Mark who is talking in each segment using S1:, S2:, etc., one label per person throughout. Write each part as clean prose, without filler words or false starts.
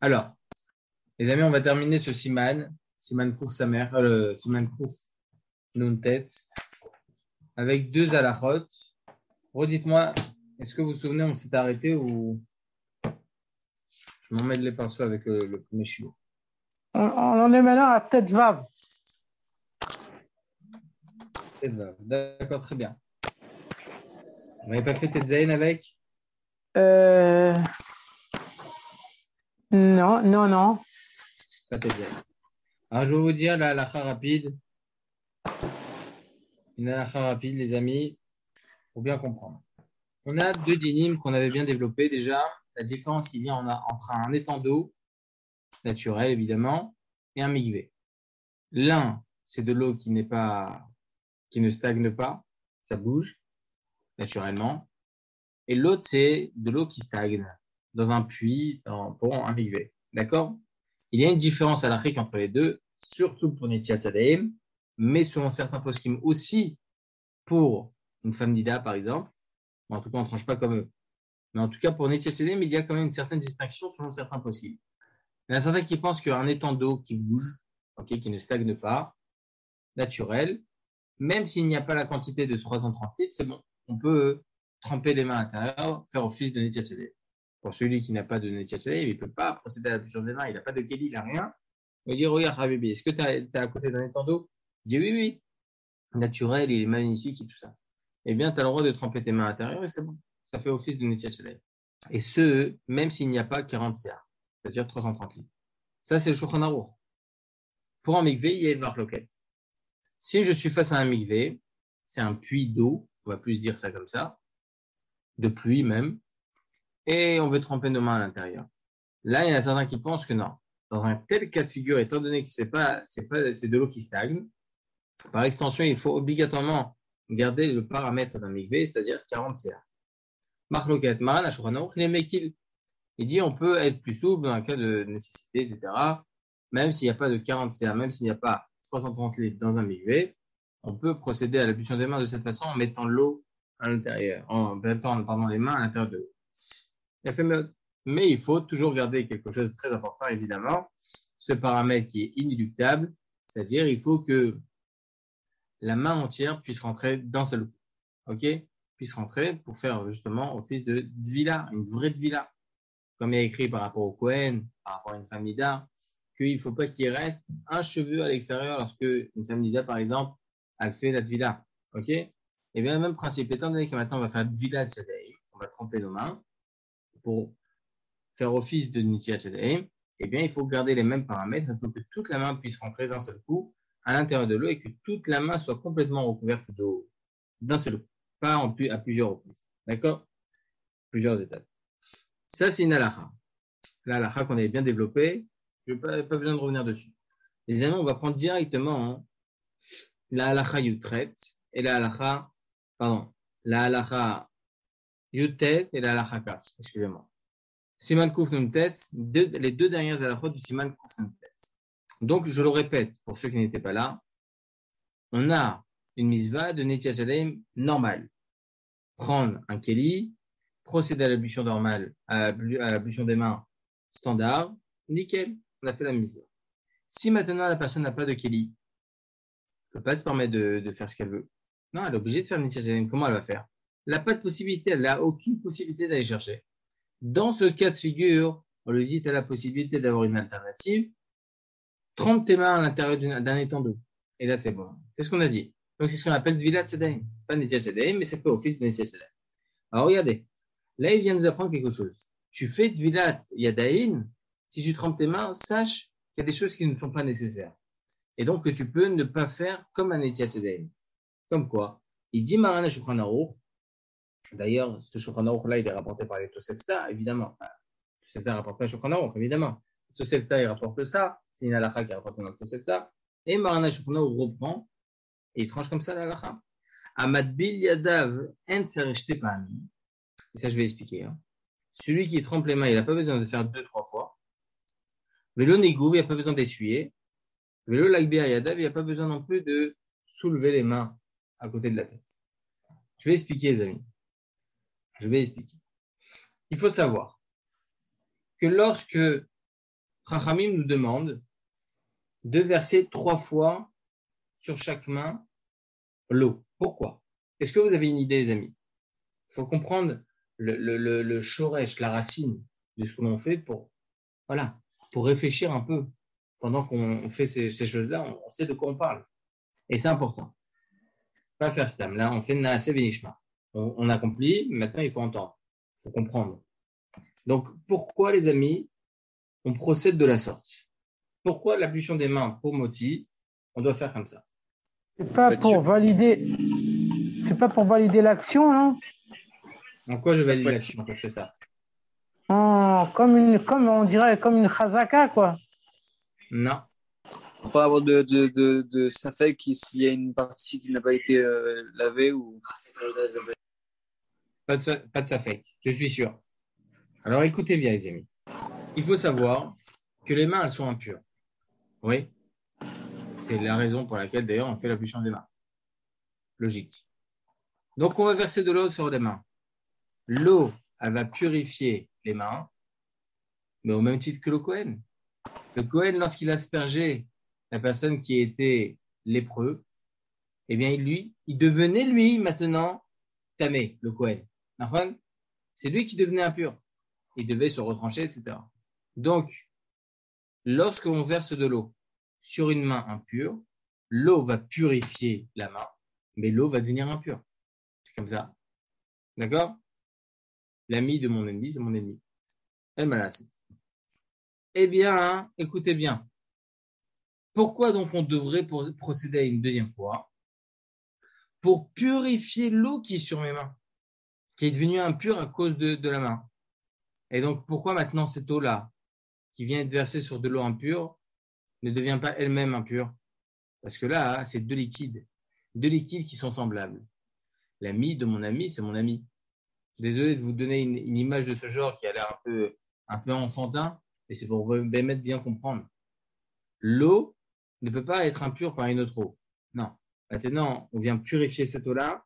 S1: Alors, les amis, on va terminer ce Siman, Siman Kouf Samer, Siman Kouf Nuntet, avec deux halachot. Redites-moi, est-ce que vous vous souvenez, on s'est arrêté ou je m'emmène les pinceaux avec le premier chiot?
S2: On en est maintenant à tête Vav.
S1: D'accord, très bien. On n'avait pas fait Tetzaïn avec?
S2: Euh, non, non, non.
S1: Pas Tetzaïn. Alors, je vais vous dire la halacha rapide. Une halacha rapide, les amis, pour bien comprendre. On a deux dynimes qu'on avait bien développés déjà. La différence qu'il y a entre un étang d'eau, naturel évidemment, et un mikvé. L'un, c'est de l'eau qui ne stagne pas, ça bouge naturellement. Et l'autre, c'est de l'eau qui stagne dans un puits, pour un mikvé. D'accord? Il y a une différence à l'Afrique entre les deux, surtout pour Netiat Yadayim, mais selon certains poskim aussi pour une femme nida, par exemple. Bon, en tout cas, on ne tranche pas comme eux. Mais en tout cas, pour Netiat Yadayim, il y a quand même une certaine distinction selon certains poskim. Il y en a certains qui pensent qu'un étang d'eau qui bouge, okay, qui ne stagne pas, naturel, même s'il n'y a pas la quantité de 330 litres, c'est bon. On peut tremper les mains à l'intérieur, faire office de Netiat Yadayim. Pour celui qui n'a pas de Netiat Yadayim, il ne peut pas procéder à la l'ablution des mains, il n'a pas de kéli, il n'a rien. Il va dire, regarde, Habibi, est-ce que tu es à côté d'un étang d'eau? Il dit, oui, oui, naturel, il est magnifique et tout ça. Eh bien, tu as le droit de tremper tes mains à l'intérieur et c'est bon. Ça fait office de Netiat Yadayim. Et ce, même s'il n'y a pas 40 CA, c'est-à-dire 330 litres. Ça, c'est le Shulchan Aruch. Pour un mikvé, il y a une marloquette. Si je suis face à un mikvé, c'est un puits d'eau, on va plus dire ça comme ça, de pluie même, et on veut tremper nos mains à l'intérieur. Là, il y en a certains qui pensent que non. Dans un tel cas de figure, étant donné que c'est de l'eau qui stagne, par extension, il faut obligatoirement garder le paramètre d'un mikvé, c'est-à-dire 40 CA. Marloquette, Maran Shulchan Aruch, il est mekil. Il dit on peut être plus souple dans un cas de nécessité, etc. Même s'il n'y a pas de 40 CA, même s'il n'y a pas 330 litres dans un milieu, on peut procéder à l'ablution des mains de cette façon en mettant l'eau à l'intérieur, en mettant les mains à l'intérieur de l'eau. Mais il faut toujours garder quelque chose de très important, évidemment, ce paramètre qui est inéluctable, c'est-à-dire il faut que la main entière puisse rentrer d'un seul coup, ok? Puisse rentrer pour faire justement office de dvila, une vraie dvila. Comme il y a écrit par rapport au Kohen, par rapport à une femme nida, qu'il ne faut pas qu'il reste un cheveu à l'extérieur lorsque une femme nida, par exemple, elle fait la tvila. OK? Et bien, le même principe, étant donné que maintenant on va faire tvila de Tzedei, on va tremper nos mains pour faire office de Nitiat Tzedei, eh bien, il faut garder les mêmes paramètres. Il faut que toute la main puisse rentrer d'un seul coup à l'intérieur de l'eau et que toute la main soit complètement recouverte d'eau d'un seul coup, pas à plusieurs reprises. D'accord? Plusieurs étapes. Ça, c'est une halakha. La halakha qu'on avait bien développée, je n'ai pas besoin de revenir dessus. Les amis, on va prendre directement la halakha Yutret et la halakha, pardon, la halakha Yutet et la halakha Kaf, excusez-moi. Siman Kuf Nuntet, les deux dernières halakhot du Siman Kuf Nuntet. Donc, je le répète, pour ceux qui n'étaient pas là, on a une misva de Netiat Yadayim normale. Prendre un keli, procéder à l'ablution normale, à l'ablution des mains standard, nickel, on a fait la misva. Si maintenant la personne n'a pas de keli, elle ne peut pas se permettre de faire ce qu'elle veut. Non, elle est obligée de faire une Netiat. Comment elle va faire? Elle n'a pas de possibilité, elle n'a aucune possibilité d'aller chercher. Dans ce cas de figure, on lui dit, tu as la possibilité d'avoir une alternative, trempe tes mains à l'intérieur d'un étang d'eau. Et là, c'est bon. C'est ce qu'on a dit. Donc, c'est ce qu'on appelle Dvilat Tzedayim. Pas Netiat Tzedayim, mais c'est fait office de Netiat Tzedayim. Alors, regardez. Là, il vient de nous apprendre quelque chose. Tu fais Dvilat Yadaïn, si tu trempes tes mains, sache qu'il y a des choses qui ne sont pas nécessaires. Et donc que tu peux ne pas faire comme un Netiat Yadayim. Comme quoi? Il dit Marana Shulchan Aruch. D'ailleurs, ce Shulchan Aruch là, il est rapporté par les Tosefta, évidemment. Tosefta rapporte pas Shulchan Aruch, évidemment. Tosefta, il rapporte ça. C'est une halakha qui rapporte dans le Tosefta. Et Marana Shulchan Aruch reprend et il tranche comme ça la halakha. Amadbil Yadav En Sereshte Pahami. Et ça, je vais expliquer. Hein. Celui qui trempe les mains, il n'a pas besoin de faire 2-3 fois. Vélo Négou, il n'a pas besoin d'essuyer. Vélo Lagbir Yadav, il n'y a pas besoin non plus de soulever les mains à côté de la tête. Je vais expliquer, les amis. Je vais expliquer. Il faut savoir que lorsque Chachamim nous demande de verser 3 fois sur chaque main l'eau. Pourquoi? Est-ce que vous avez une idée, les amis? Il faut comprendre le shoresh, la racine de ce que l'on fait pour réfléchir un peu. Pendant qu'on fait ces choses-là, on sait de quoi on parle. Et c'est important. Pas faire stam. Là, on fait naaseh benishma. On accomplit, maintenant il faut entendre. Il faut comprendre. Donc, pourquoi, les amis, on procède de la sorte? Pourquoi l'ablution des mains pour moti, on doit faire comme ça?
S2: C'est pas pour valider l'action, non?
S1: En quoi je valide l'action quand je fais ça?
S2: Comme on dirait, comme une chazaka, quoi.
S1: Non.
S3: On peut avoir de safek s'il y a une partie qui n'a pas été lavée ou.
S1: Pas de safek, je suis sûr. Alors écoutez bien, les amis. Il faut savoir que les mains, elles sont impures. Oui. C'est la raison pour laquelle, d'ailleurs, on fait l'ablution des mains. Logique. Donc, on va verser de l'eau sur les mains. L'eau, elle va purifier les mains, mais au même titre que le Kohen. Le Kohen, lorsqu'il a aspergé la personne qui était lépreux, eh bien, il devenait, lui, maintenant, tamé, le Kohen. C'est lui qui devenait impur. Il devait se retrancher, etc. Donc, lorsqu'on verse de l'eau sur une main impure, l'eau va purifier la main, mais l'eau va devenir impure. C'est comme ça. D'accord? L'ami de mon ennemi, c'est mon ennemi. Elle m'a lassé. Eh bien, écoutez bien. Pourquoi donc on devrait procéder à une deuxième fois? Pour purifier l'eau qui est sur mes mains, qui est devenue impure à cause de la main. Et donc, pourquoi maintenant cette eau-là, qui vient être versée sur de l'eau impure, ne devient pas elle-même impure? Parce que là, c'est deux liquides qui sont semblables. L'ami de mon ami, c'est mon ami. Désolé de vous donner une image de ce genre qui a l'air un peu enfantin, mais c'est pour vous permettre de bien comprendre. L'eau ne peut pas être impure par une autre eau. Non. Maintenant, on vient purifier cette eau-là,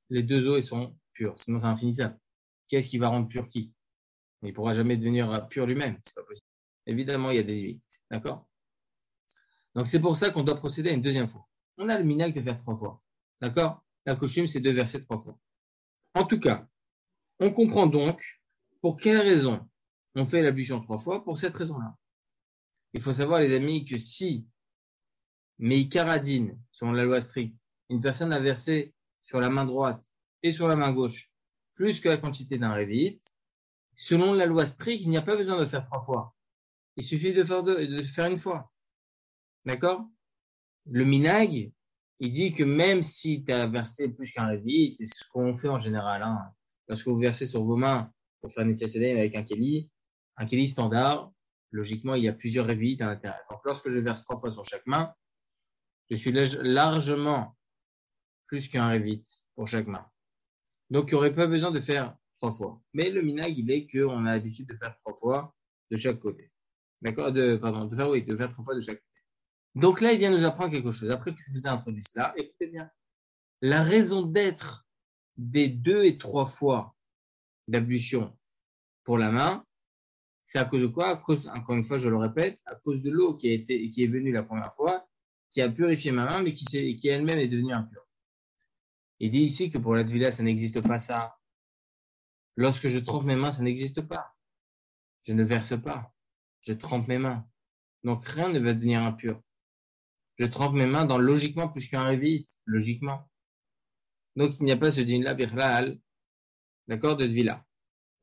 S1: les deux eaux, elles sont pures. Sinon, c'est infinissable. Qu'est-ce qui va rendre pur qui? Il ne pourra jamais devenir pur lui-même. C'est pas possible. Évidemment, il y a des limites. D'accord? Donc, c'est pour ça qu'on doit procéder à une deuxième fois. On a le minhag de faire 3 fois. D'accord? La coutume, c'est de verser 3 fois. En tout cas, on comprend donc pour quelle raison on fait l'ablution 3 fois, pour cette raison-là. Il faut savoir, les amis, que si Meikaradine, selon la loi stricte, une personne a versé sur la main droite et sur la main gauche plus que la quantité d'un révite, selon la loi stricte, il n'y a pas besoin de faire 3 fois. Il suffit de faire une fois. D'accord? Le minag, il dit que même si tu as versé plus qu'un révite, et c'est ce qu'on fait en général, lorsque vous versez sur vos mains pour faire une Netilat avec un keli standard, logiquement, il y a plusieurs révites à l'intérieur. Donc, lorsque je verse 3 fois sur chaque main, je suis largement plus qu'un révite pour chaque main. Donc, il n'y aurait pas besoin de faire 3 fois. Mais le minag, il est qu'on a l'habitude de faire 3 fois de chaque côté. D'accord? De faire 3 fois de chaque côté. Donc là, il vient nous apprendre quelque chose. Après que je vous ai introduit cela, écoutez bien. La raison d'être des 2 et 3 fois d'ablution pour la main, c'est à cause de quoi? Encore une fois, je le répète, à cause de l'eau qui est venue la première fois, qui a purifié ma main, mais qui elle-même est devenue impure. Il dit ici que pour la tvila, ça n'existe pas ça. Lorsque je trempe mes mains, ça n'existe pas. Je ne verse pas. Je trempe mes mains. Donc rien ne va devenir impur. Je trempe mes mains dans logiquement plus qu'un révite, logiquement. Donc il n'y a pas ce din-là, birlal, d'accord, de tvila.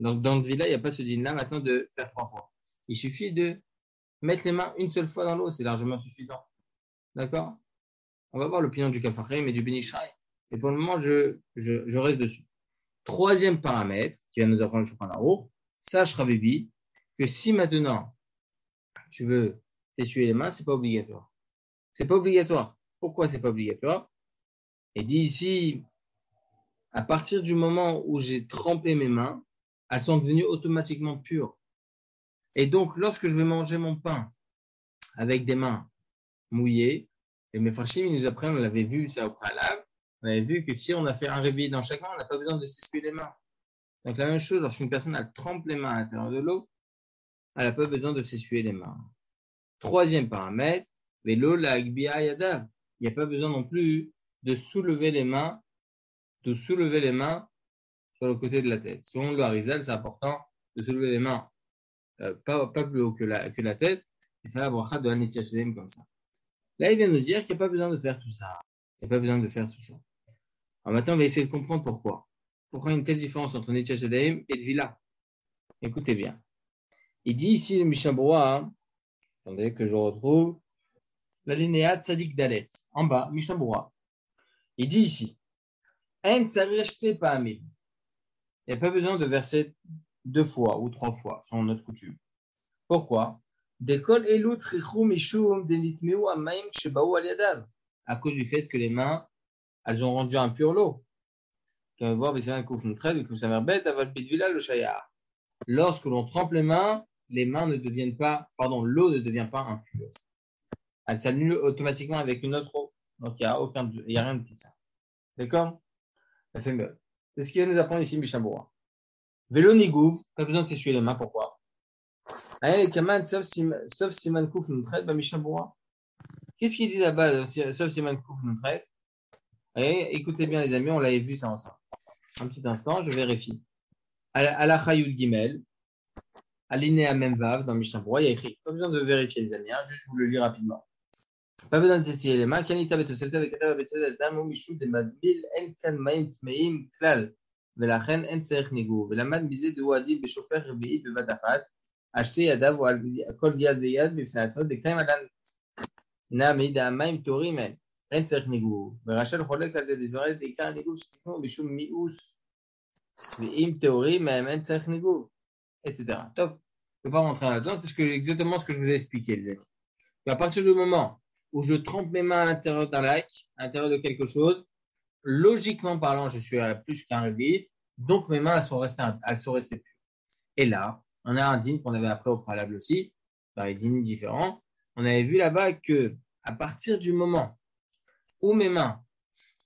S1: Donc dans tvila, il n'y a pas ce din-là maintenant de faire 3 fois. Il suffit de mettre les mains une seule fois dans l'eau, c'est largement suffisant. D'accord? On va voir l'opinion du Kafarim et du Ben Ish Chai. Et pour le moment, je reste dessus. Troisième paramètre qui va nous apprendre le Shulchan Aruch, sache Rabibi, que si maintenant tu veux t'essuyer les mains, c'est pas obligatoire. C'est pas obligatoire. Pourquoi c'est pas obligatoire? Il dit ici, à partir du moment où j'ai trempé mes mains, elles sont devenues automatiquement pures. Et donc, lorsque je vais manger mon pain avec des mains mouillées, et mes frachim, ils nous apprennent, on l'avait vu ça au préalable, on avait vu que si on a fait un réveil dans chaque main, on n'a pas besoin de s'essuyer les mains. Donc, la même chose, lorsqu'une personne elle trempe les mains à l'intérieur de l'eau, elle n'a pas besoin de s'essuyer les mains. Troisième paramètre, vélo la agbia yadav. Il n'y a pas besoin non plus de soulever les mains sur le côté de la tête. Selon le Harizal, c'est important de soulever les mains pas plus haut que la tête et faire la bracha de l'Anetziat Yadayim comme ça. Là, il vient nous dire qu'il n'y a pas besoin de faire tout ça. Alors maintenant, on va essayer de comprendre pourquoi. Pourquoi il y a une telle différence entre Netziat Yadayim et Tvila. Écoutez bien. Il dit ici, le Mishnah Berurah, attendez que je retrouve la linéa Tzadik Dalet. En bas, Mishnah Berurah. Il dit ici, En tsarishte pa'amim. Il n'y a pas besoin de verser 2 fois ou 3 fois, selon notre coutume. Pourquoi? À cause du fait que les mains, elles ont rendu impur l'eau. Lorsque l'on trempe les mains ne deviennent pas, l'eau ne devient pas impure. Elle s'annule automatiquement avec une autre eau. Donc il n'y a rien de tout ça. D'accord? Ça fait mieux. C'est ce qu'il va nous apprendre ici, Mishnah Berurah. Vélo nigouv, pas besoin de s'essuyer les mains, pourquoi? Sauf Siman Kouf Nuntret, Mishnah Berurah. Qu'est-ce qu'il dit là-bas, sauf Siman Kouf Nuntret? Écoutez bien les amis, on l'avait vu ça ensemble. Un petit instant, je vérifie. Alacha Yud Gimel, alinéa Memvav, dans Mishnah Berurah, il y a écrit. Pas besoin de vérifier les amis, juste vous le lire rapidement. Pas besoin de s'essuyer les mains. Kanita betoselta vekata betoselta damo mishud de madbil en kan maim tmeim klal. ולכן אין צריך ניגוב, ולמד מזה דו עדיל בשופך רביעית בבת אחת, השתי ידיו כל יד ויד בפני עצמו, דקיים עדן נעמיד המים תורים הם, אין צריך ניגוב, ורש"ל חולק על זה דזורי בעיקר הניגוב שתקנו בשום מיאוס, ואם תורים הם אין צריך ניגוב, etc. טוב, je ne vais pas rentrer là-dedans, c'est exactement ce que je vous ai expliqué, les amis. À partir du moment où je trempe mes mains à l'intérieur d'un lac, à l'intérieur de quelque chose, logiquement parlant, je suis à plus qu'un réveil, donc mes mains, elles sont restées pures. Et là, on a un dîne qu'on avait appris au préalable aussi, dans les dînes différents. On avait vu là-bas que, à partir du moment où mes mains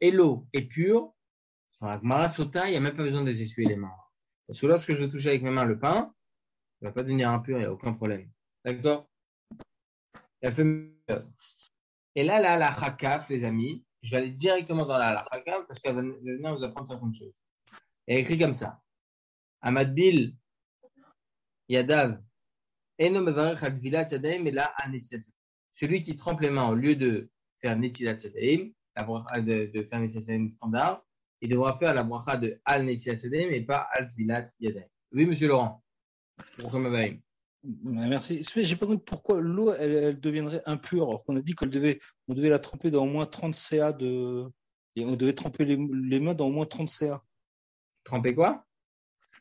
S1: et l'eau est pure, sur la Gemara Sota, il n'y a même pas besoin de s'essuyer les mains. Parce que lorsque je veux toucher avec mes mains le pain, il ne va pas devenir impur, il n'y a aucun problème. D'accord? Et là, la chakaf, les amis, je vais aller directement dans la halakha parce qu'elle va venir vous apprendre certaines choses. Il y a écrit comme ça. Amadbil Yadav Eno mevarech al tvilat yadayim et là al netilat yadayim. Celui qui trempe les mains au lieu de faire netilat yadayim, de faire netilat yadayim standard, il devra faire la bracha de al netilat yadayim et pas al tvilat yadayim. Oui, monsieur Laurent.
S4: Merci. J'ai pas compris pourquoi l'eau elle deviendrait impure alors qu'on a dit on devait la tremper dans au moins 30 CA et on devait tremper les mains dans au moins 30 CA.
S1: Tremper quoi?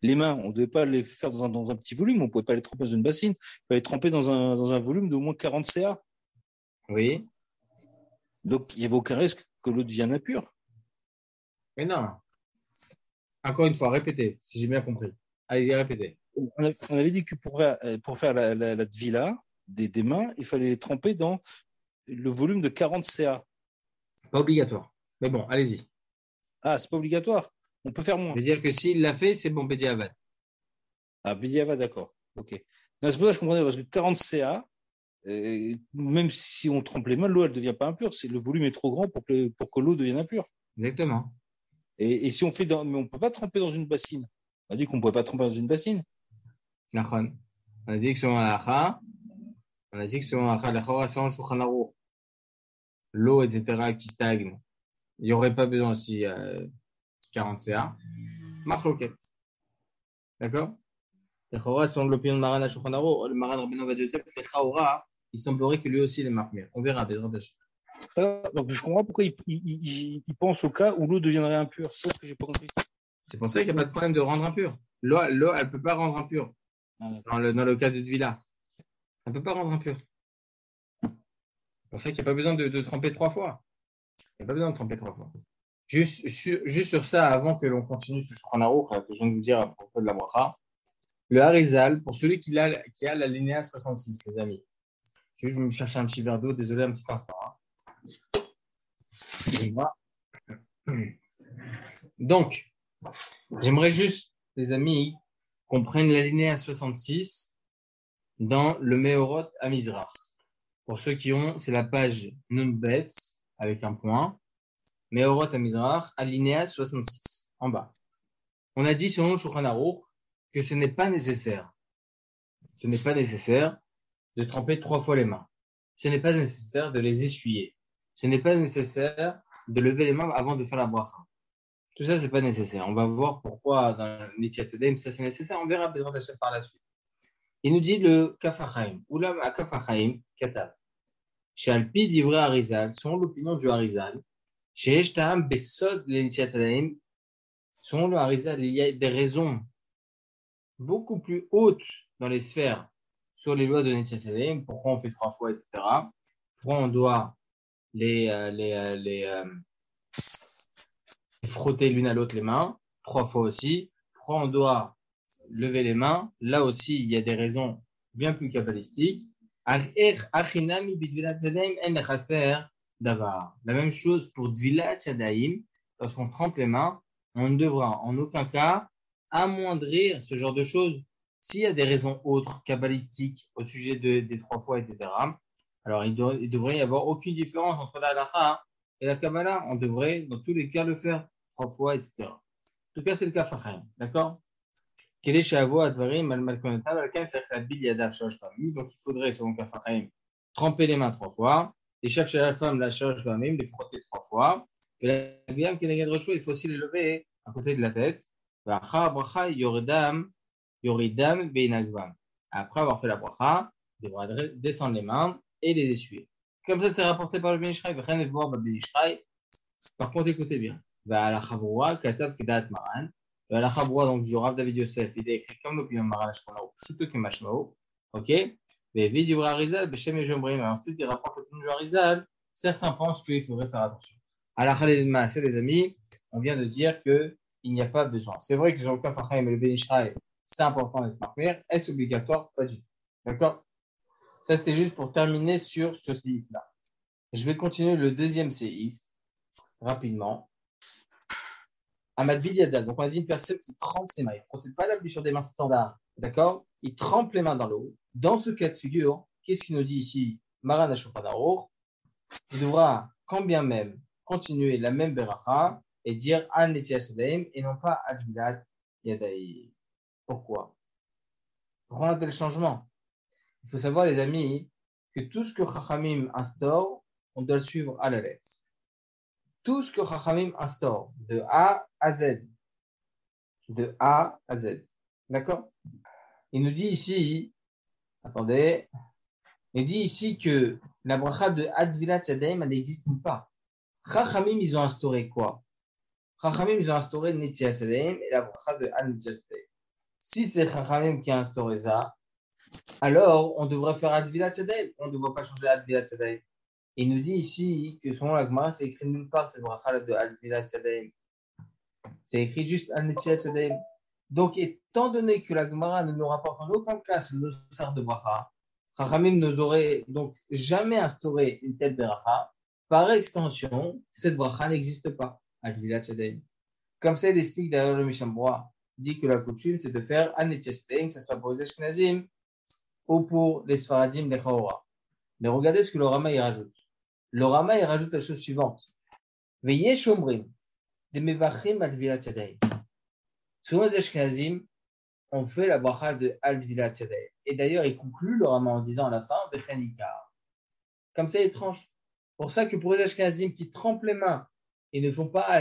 S4: Les mains, on ne devait pas les faire dans un petit volume, on ne pouvait pas les tremper dans une bassine, il fallait les tremper dans un volume d'au moins 40 CA.
S1: Oui.
S4: Donc il n'y avait aucun risque que l'eau devienne impure.
S1: Mais non. Encore une fois, répétez, si j'ai bien compris. Allez-y, répétez.
S4: On avait dit que pour faire la tvila des mains, il fallait les tremper dans le volume de 40 CA.
S1: Pas obligatoire. Mais bon, allez-y.
S4: Ah, c'est pas obligatoire. On peut faire moins.
S1: Ça veut dire que s'il l'a fait, c'est bon, Bédiavad.
S4: Ah, Bédiavad, d'accord. Ok. Non, c'est pour ça que je comprenais, parce que 40 CA, même si on trempe les mains, l'eau, elle ne devient pas impure. Le volume est trop grand pour que l'eau devienne impure.
S1: Exactement.
S4: Et si on fait mais on ne peut pas tremper dans une bassine. On a dit qu'on ne pouvait pas tremper dans une bassine.
S1: On a dit que selon l'Alacha, selon Shulchan Aruch, l'eau, etc., qui stagne, il n'y aurait pas besoin aussi 40 CA. Machloket. D'accord? Selon l'opinion de Maran Shulchan Aruch, le Maran Rabbeinu Ovadia Yosef, il semblerait que lui aussi les marque mieux. On verra, Bezrat Hashem.
S4: Donc je comprends pourquoi il pense au cas où l'eau deviendrait impure. C'est ce que j'ai pas compris.
S1: C'est pour ça qu'il n'y a pas de problème de rendre impure. L'eau, elle ne peut pas rendre impure. Dans le cas de Tvila. Elle ne peut pas rendre impure. C'est pour ça qu'il n'y a pas besoin de tremper 3 fois. Il n'y a pas besoin de tremper 3 fois. Juste sur ça, avant que l'on continue sur Shulchan Aruch, que je viens de vous dire à propos de la bracha, le Harizal, pour celui qui a la linéa 66, les amis. Je vais me chercher un petit verre d'eau, désolé un petit instant. Excusez-moi. Donc, j'aimerais juste, les amis, qu'on prenne la linéa 66 dans le Meorot à Mizrach. Pour ceux qui ont, c'est la page Nunbet avec un point. Meorot HaMizrach, alinéa 66, en bas. On a dit selon le Shulchan Aruch que ce n'est pas nécessaire. Ce n'est pas nécessaire de tremper 3 fois les mains. Ce n'est pas nécessaire de les essuyer. Ce n'est pas nécessaire de lever les mains avant de faire la bracha. Tout ça, c'est pas nécessaire. On va voir pourquoi dans Netilat Yadayim, ça c'est nécessaire. On verra Bezrat Hashem par la suite. Il nous dit le Kaf HaChaim. Oulam à Kaf HaChaim, Katab. Chez Alpi d'Ivray Arizal, selon l'opinion du Arizal, chez Eshtaam Besod le Netilat Yadayim, selon le Arizal, il y a des raisons beaucoup plus hautes dans les sphères sur les lois de Netilat Yadayim. Pourquoi on fait 3 fois, etc. Pourquoi on doit les frotter l'une à l'autre les mains, 3 fois aussi. Pourquoi on doit lever les mains? Là aussi, il y a des raisons bien plus kabbalistiques. La même chose pour Dvilat Yadayim. Lorsqu'on trempe les mains, on ne devra en aucun cas amoindrir ce genre de choses. S'il y a des raisons autres, kabbalistiques, au sujet des 3 fois, etc., alors il devrait y avoir aucune différence entre la halakha et la Kabbalah. On devrait, dans tous les cas, le faire 3 fois, etc. En tout cas, c'est le cas Fachaim. D'accord? Donc, il faudrait, selon Kaf HaChaim, tremper les mains 3 fois. Les chefs chez la femme, la charge va même les frotter 3 fois. Et la Guyam, il faut aussi les lever à côté de la tête. Après avoir fait la bracha, il devra descendre les mains et les essuyer. Comme ça, c'est rapporté par le Ben Ishraï. Par contre, écoutez bien. La Chabroua, Katav Kedat Maran. La Chabroua, donc du Rav David Yosef, il est écrit comme l'opinion de Maran Ashkenaz, surtout que Mashmao. Ok? Mais Vidivra Arizal, Beshem et Jombrим. Ensuite, il rapporte l'opinion de Arizal. Certains pensent qu'il faudrait faire attention. À la Khaled Maaseh, les amis, on vient de dire qu'il n'y a pas besoin. C'est vrai que sur le Kaf HaChaim et le Ben Ishraï, c'est important d'être marqué. Est-ce obligatoire? Pas du tout. D'accord? Ça, c'était juste pour terminer sur ce séif-là. Je vais continuer le deuxième séif, rapidement. Ahmad Bilyada, donc on a dit une personne qui trempe ses mains. Il ne procède pas à l'ablution des mains standard. D'accord? Il trempe les mains dans l'eau. Dans ce cas de figure, qu'est-ce qu'il nous dit ici? Maran HaShulchan Aruch, il devra, quand bien même, continuer la même beracha et dire Al Netilat Yadayim et non pas Advilat Yadayim. Pourquoi? Pourquoi on a tel changement? Il faut savoir, les amis, que tout ce que Chachamim instaure, on doit le suivre à la lettre. Tout ce que Chachamim instaure, de A à Z. De A à Z. D'accord? Il nous dit ici, attendez, il dit ici que la bracha de Advilat Yadayim, elle n'existe pas. Chachamim, ils ont instauré quoi? Chachamim, ils ont instauré Netilat Yadayim et la bracha de Netilat Yadayim. Si c'est Chachamim qui a instauré ça, alors on devrait faire Advilat Yadayim. On ne devrait pas changer Advilat Yadayim. Il nous dit ici que selon la Gemara, c'est écrit nulle part cette bracha de Advilat Yadayim. C'est écrit juste Netilat Yadayim. Donc, étant donné que la Gemara ne nous rapporte en aucun cas ce nossar de bracha, Chachamim nous aurait donc jamais instauré une telle bracha. Par extension, cette bracha n'existe pas. Advilat Yadayim. Comme ça, il explique d'ailleurs le Mishnah dit que la coutume, c'est de faire Netilat Yadayim, que ce soit pour les Ashkenazim ou pour les Sfaradim, les Chaora. Mais regardez ce que le Rama y rajoute. Le Rama y rajoute la chose suivante. Veyesh omrim, de mevachim advilat yadayim. Selon les Ashkenazim, on fait la bracha de advilat yadayim. Et d'ailleurs, il conclut le Rama en disant à la fin, vechenikar. Comme ça, étrange. Pour ça que pour les Ashkenazim qui trempent les mains, ils ne font pas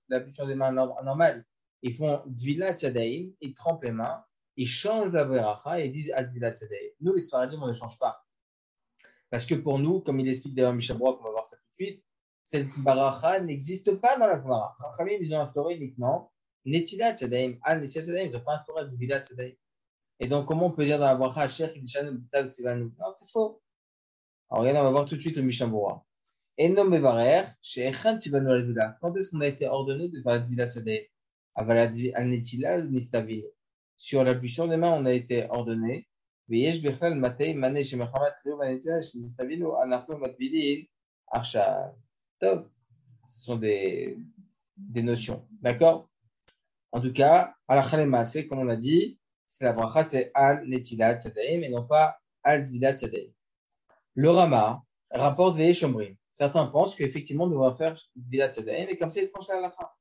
S1: la pulsion des mains normale. Ils font advilat yadayim, ils trempent les mains. Ils changent la beracha et ils disent Advilat Yadayim. Nous, les Sfaradim, on ne change pas. Parce que pour nous, comme il explique d'ailleurs Michel Brock, on va voir ça tout de suite, cette beracha n'existe pas dans la Gemara. Chachamim, ils ont instauré uniquement Netilat Yadayim. Netilat Yadayim, ils n'ont pas instauré Advilat Yadayim. Et donc, comment on peut dire dans la beracha Sheikh Idishanu B'tal Tzivanu? Non, c'est faux. Alors, regardez, on va voir tout de suite le Mishnah Berurah. Enom Bevarer, Sheikhan Tzivanu Al-Zula. Quand est-ce qu'on a été ordonné de faire Advilat Yadayim? Aval Al-Netila Nistavil. Sur l'ablution des mains, on a été ordonné. Ce sont des notions. D'accord? En tout cas, comme on a dit, c'est la bracha, c'est al netilat yadayim et non pas al dvilat yadayim. Le Rama rapporte Ve'e Shomrim. Certains pensent qu'effectivement, on devra faire Vilat Sadaim, et comme ça, il tranche la halakha.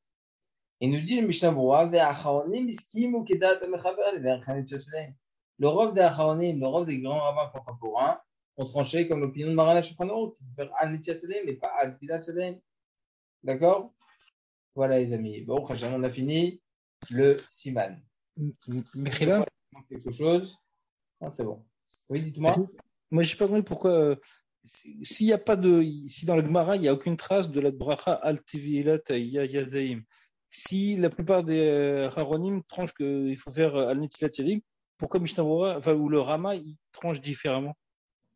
S1: Il nous dit le Mishnah Berurah, Ve'acharonim iskimu kedat amechaber ve'archanim Sadaim. Le Rav des Acharonim, le Rav des grands rabbins contemporains, ont tranché comme l'opinion de Maran Shulchan Aruch, qui veut faire Al-Netilat Sadaim, mais pas Al-Vilat Sadaim. D'accord? Voilà, les amis. Bon, on a fini le Siman.
S4: Mechila,
S1: Quelque chose? Ah, c'est bon. Oui, dites-moi.
S4: moi, je n'ai pas compris pourquoi, s'il y a pas de, si dans le Gemara, il n'y a aucune trace de la bracha al tivilat yadaim, si la plupart des Haronim tranchent qu'il faut faire al netilat yadaim, pourquoi Mishnah Berurah, enfin, ou le Rama, il tranche différemment?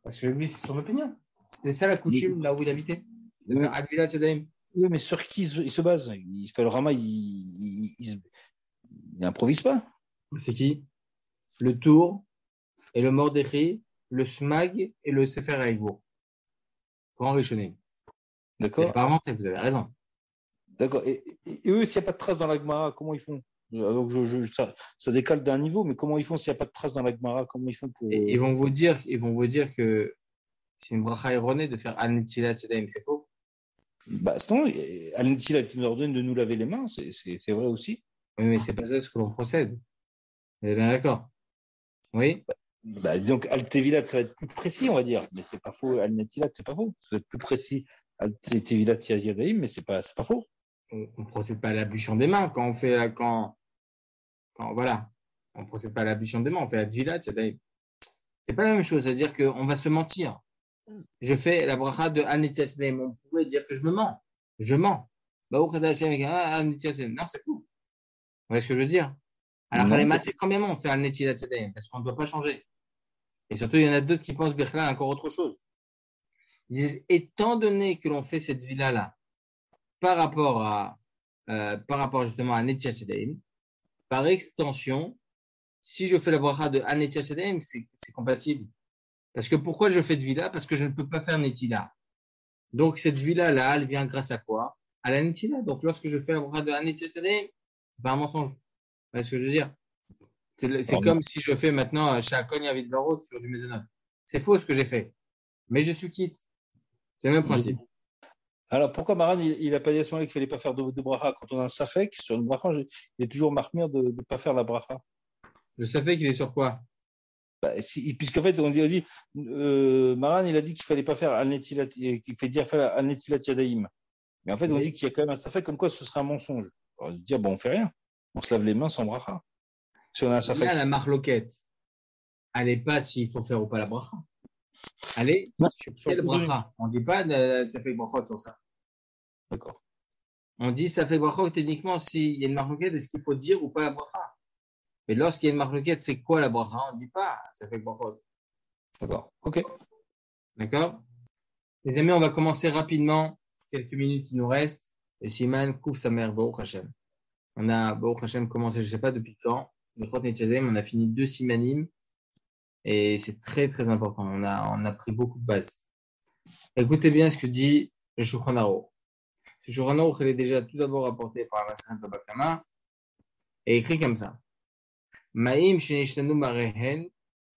S1: Parce que lui, c'est son opinion. C'était ça la coutume, là où il habitait. De faire Al-Vilat Sadaim.
S4: Oui, mais sur qui il se base? Il fait le Rama, il n'improvise pas.
S1: C'est qui? Le Tour et le Mordechai, le Smag et le Sefer Haïgour. Grand Rishonim.
S4: D'accord?
S1: Pas inventé, vous avez raison.
S4: D'accord. Et eux, s'il n'y a pas de trace dans la Gemara, comment ils font? Donc, ça décale d'un niveau, mais comment ils font s'il n'y a pas de trace dans la Gemara? Comment ils font pour.
S1: Ils vont vous dire que c'est une bracha erronée de faire Al-Netilat Sadaim, c'est faux?
S4: Bah, sinon, Al-Netilat nous ordonne de nous laver les mains, c'est vrai aussi.
S1: Oui, mais c'est pas ça ce que l'on procède. Vous êtes bien d'accord? Oui?
S4: Bah, donc, Al-Tevilat, ça va être plus précis, on va dire. Mais c'est pas faux. Al-Netilat, c'est pas faux. Ça va être plus précis. Al-Tevilat Yadaim, mais c'est pas faux.
S1: On procède pas à l'ablution des mains quand on fait voilà. On procède pas à l'ablution des mains, on fait Al-Vilat Sadaim. C'est pas la même chose, c'est-à-dire qu'on va se mentir. Je fais la bracha de Al-Netilat Sadaim. On pourrait dire que je me mens. Je mens. Non, c'est fou. Vous voyez ce que je veux dire? Alors, c'est quand même on fait Al-Netilat Sadaim, parce qu'on ne doit pas changer. Et surtout, il y en a d'autres qui pensent Birkla encore autre chose. Ils disent, étant donné que l'on fait cette villa-là, par rapport justement à Netilat Sadaim, par extension, si je fais la bracha de Al-Netilat Sadaim, c'est compatible. Parce que pourquoi je fais de villa? Parce que je ne peux pas faire Netila. Donc, cette villa-là, elle vient grâce à quoi? À la Netila. Donc, lorsque je fais la bracha de Al-Netilat Sadaim, c'est pas un mensonge. Vous voyez ce que je veux dire? C'est comme si je fais maintenant chez Akonia Vidvaros sur du Maisonneuve. C'est faux ce que j'ai fait. Mais je suis quitte. C'est le même principe.
S4: Alors, pourquoi Maran, il n'a pas dit à ce moment-là qu'il ne fallait pas faire de bracha? Quand on a un safek, sur une bracha, il est toujours marqué de ne pas faire la bracha.
S1: Le safek, il est sur quoi?
S4: Bah, puisqu'en fait, on dit Maran, il a dit qu'il ne fallait pas faire al-netilat, qu'il fait dire faire al-netilat yadaim. Mais en fait, on dit qu'il y a quand même un safek, comme quoi ce serait un mensonge. Alors, dire, bon, on fait rien. On se lave les mains sans bracha. Si on a un safek.
S1: Là, la marloquette, elle n'est pas s'il faut faire ou pas la bracha. Elle est sur quelle bracha? On ne dit pas ça fait bracha sur ça.
S4: D'accord.
S1: On dit ça fait bracha techniquement s'il y a une marloquette, est-ce qu'il faut dire ou pas la bracha? Mais lorsqu'il y a une marloquette, c'est quoi la bracha? On ne dit pas ça fait bracha.
S4: D'accord. Ok.
S1: D'accord? Les amis, on va commencer rapidement. Quelques minutes, il nous reste. Le Siman couvre sa mère, Baruch Hashem. On a, Baruch Hashem, commencé, je ne sais pas depuis quand. Le Chot Netchazem, on a fini 2 Simanim. Et c'est très, très important. On a pris beaucoup de bases. Écoutez bien ce que dit le Shulchan Aruch. Ce Shulchan Aruch, il est déjà tout d'abord apporté par la Maseret Baba Kama et écrit comme ça. Ma'im shenishtanu marehen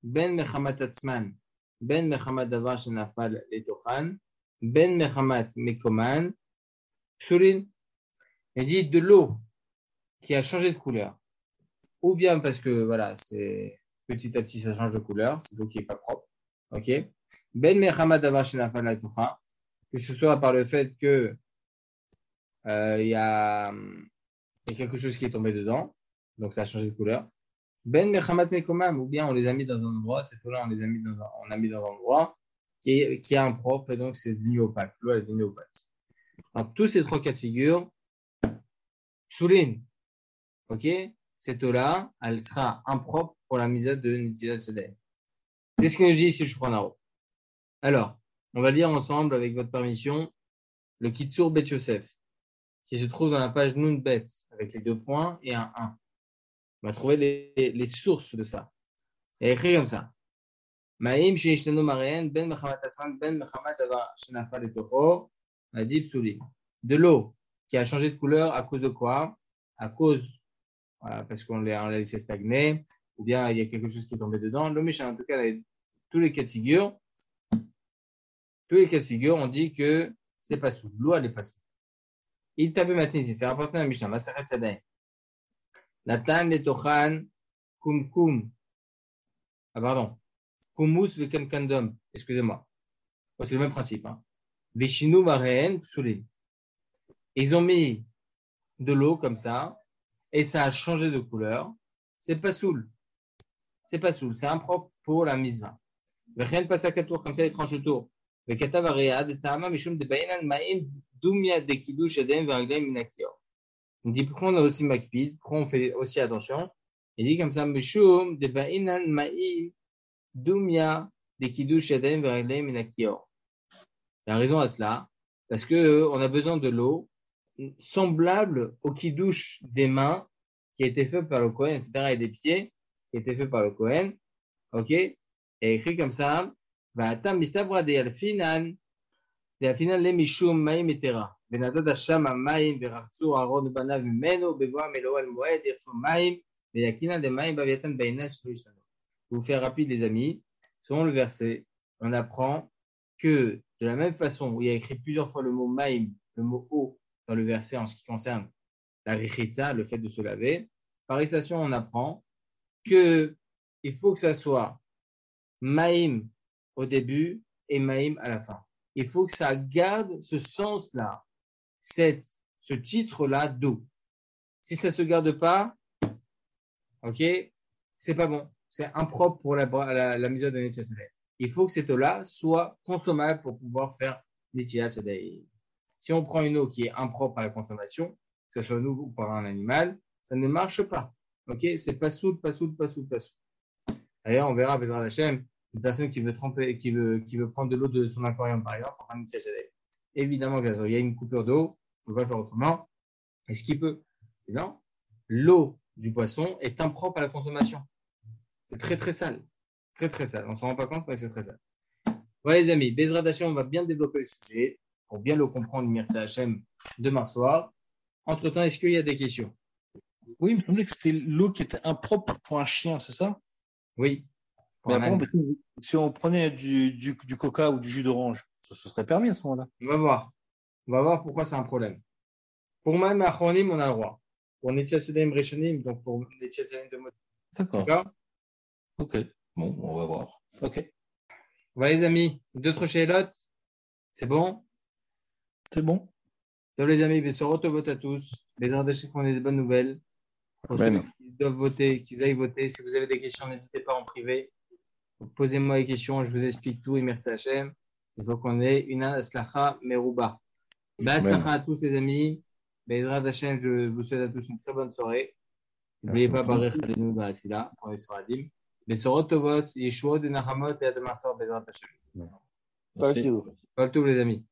S1: ben mechamat atzman ben mechamat davar shenafal letochan ben mechamat mekoman psulin. Il dit de l'eau qui a changé de couleur, ou bien parce que voilà, c'est petit à petit ça change de couleur, c'est l'eau qui est pas propre, ok. Ben mechamat davar shenafal letochan, que ce soit par le fait que il y a quelque chose qui est tombé dedans, donc ça a changé de couleur. Ben mechamat mekomam, ou bien on les a mis dans un endroit, cette eau-là on a mis dans un endroit qui est impropre et donc c'est devenu opaque. L'eau est devenue opaque. Donc tous ces 3 cas de figure, souligne, ok, cette eau-là, elle sera impropre pour la misade de Netilat Sadaim. C'est ce qu'il nous dit ici Shulchan Aruch. Alors, on va lire ensemble avec votre permission le Kitsur Bet Yosef qui se trouve dans la page Nun Bet avec les 2 points et un 1. On va trouver les sources de ça. Il y a écrit comme ça. Ma'im shenishtanu marehen ben mechamat asman ben mechamat davar shenafal letocho adib souli. De l'eau qui a changé de couleur à cause de quoi? À cause, voilà, parce qu'on l'a laissé stagner, ou bien il y a quelque chose qui est tombé dedans. L'homme en tout cas, tous les cas de figure, tous les cas de figure, on dit que c'est pas sous. L'eau, elle est pas sous. Il tape matin, c'est rapporté dans la Mishnah, Masachet Sadaim. Natan le tochan kum. Ah, pardon. Kumus le kankandom. Excusez-moi. Oh, c'est le même principe. Hein. Veshinu mareen psulin. Ils ont mis de l'eau comme ça, et ça a changé de couleur. C'est pas soul. C'est pas soul. C'est impropre pour la misva. Vechen passe à 4 tours, comme ça, il tranche le tour. Vekatav aread, ta'ama mishum de bainan ma'im dumya de kiddush edem veraglaim minakior. On dit pourquoi on a aussi makpid, pourquoi on fait aussi attention. Il dit comme ça, mishum de bainan ma'im dumya de kiddush edem veraglaim minakior. La raison à cela, parce que on a besoin de l'eau semblable au kiddush des mains qui a été fait par le Kohen, etc., et des pieds qui a été fait par le Kohen. Ok? Et écrit comme ça, Va'atam mistabra de alfinan le mishum ma'im etera. Benadad hasham ma'im verachzu Aaron banav mimeno bevoa melo al moed irfu ma'im veyakina de ma'im baviatan bainan shlo yishano. Je vous faire rapide, les amis. Selon le verset, on apprend que de la même façon où il y a écrit plusieurs fois le mot ma'im, le mot eau, dans le verset en ce qui concerne la richitza, le fait de se laver, par extension, on apprend que il faut que ça soit ma'im au début et ma'im à la fin. Il faut que ça garde ce sens-là, ce titre-là d'eau. Si ça se garde pas, ok, c'est pas bon. C'est impropre pour la mise de Netilat Sadaï. Il faut que cette eau-là soit consommable pour pouvoir faire Netilat Sadaï. Si on prend une eau qui est impropre à la consommation, que ce soit nous ou par un animal, ça ne marche pas. Ok, c'est pas soud. D'ailleurs, on verra, Bezrat Hashem, une personne qui veut tremper, qui veut prendre de l'eau de son aquarium, par exemple, pour faire Netilat Sadaï. Évidemment, il y a une coupure d'eau, on ne peut pas le faire autrement. Est-ce qu'il peut? Non. L'eau du poisson est impropre à la consommation. C'est très, très sale. Très, très sale. On ne s'en rend pas compte, mais c'est très sale. Voilà, les amis. Bezrat Hashem, on va bien développer le sujet pour bien le comprendre, Mirza Hashem, demain soir. Entre-temps, est-ce qu'il y a des questions?
S4: Oui, il me semblait que c'était l'eau qui était impropre pour un chien, c'est ça?
S1: Oui.
S4: Mais après, si on prenait du coca ou du jus d'orange, ça serait permis à ce moment-là.
S1: On va voir. On va voir pourquoi c'est un problème. Pour Ma'am Achronim, on a le droit. Pour Netilat Sadaim Rishonim, donc pour Netilat Sadaim de mode.
S4: D'accord.
S1: D'accord?
S4: Ok. Bon, on va voir. Ok.
S1: Voilà, les amis. D'autres chélotes? C'est bon?
S4: C'est bon.
S1: Donc, les amis, Bessorot vote à tous. Les ardèches qu'on ait des bonnes nouvelles. Pour ceux qui doivent voter, qu'ils aillent voter. Si vous avez des questions, n'hésitez pas en privé. Posez-moi les questions, je vous explique tout. Et merci Hachem. Il faut qu'on ait une aslacha merouba. Aslacha à tous, les amis. Bezrat Hachem, je vous souhaite à tous une très bonne soirée. N'oubliez pas Baruch Alenu Baratila pour les Soradim. Bessorot vote, Yeshua de Nahamot et à demain soir, Bezrat Hachem.
S4: Merci.
S1: Pas tout, les amis.